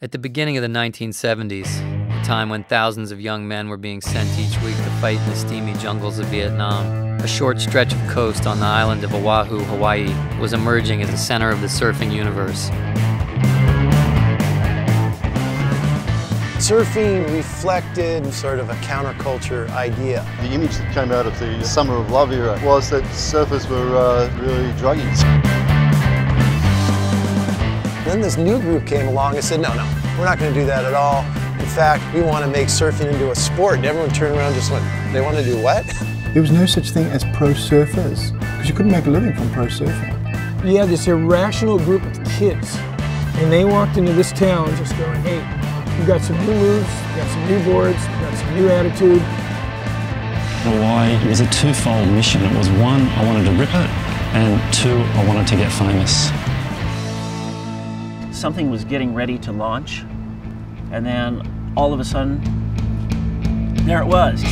At the beginning of the 1970s, a time when thousands of young men were being sent each week to fight in the steamy jungles of Vietnam, a short stretch of coast on the island of Oahu, Hawaii, was emerging as the center of the surfing universe. Surfing reflected sort of a counterculture idea. The image that came out of the Summer of Love era was that surfers were really druggies. Then this new group came along and said, no, we're not going to do that at all. In fact, we want to make surfing into a sport. And everyone turned around and just went, they want to do what? There was no such thing as pro surfers, because you couldn't make a living from pro surfing. You had this irrational group of kids, and they walked into this town just going, hey, we got some new moves, we got some new boards, we got some new attitude. Hawaii was a twofold mission. It was one, I wanted to rip it, and two, I wanted to get famous. Something was getting ready to launch, and then all of a sudden, there it was.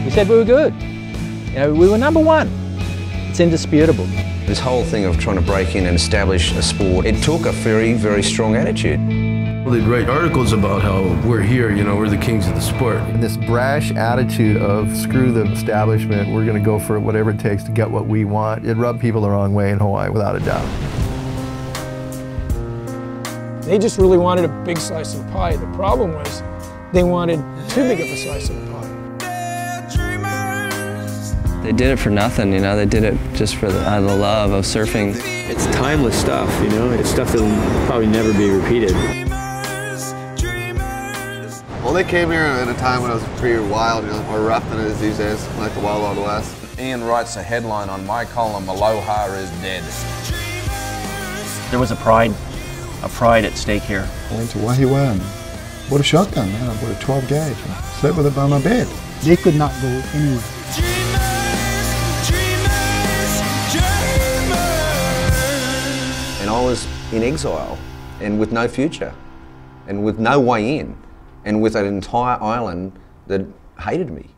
We said we were good. You know, we were number one. It's indisputable. This whole thing of trying to break in and establish a sport, it took a very, very strong attitude. They write articles about how we're here, you know, we're the kings of the sport. And this brash attitude of screw the establishment, we're going to go for whatever it takes to get what we want, it rubbed people the wrong way in Hawaii, without a doubt. They just really wanted a big slice of the pie. The problem was they wanted too big of a slice of the pie. They did it for nothing, you know, they did it just for the love of surfing. It's timeless stuff, you know, it's stuff that will probably never be repeated. Well, they came here at a time when it was pretty wild, you know, more rough than it is these days, like the Wild Wild West. Ian writes a headline on my column, Aloha is dead. There was a pride at stake here. I went to Wahiwa and bought a shotgun, man. I bought a 12 gauge and slept with it by my bed. They could not go anywhere. And I was in exile, and with no future, and with no way in, and with an entire island that hated me.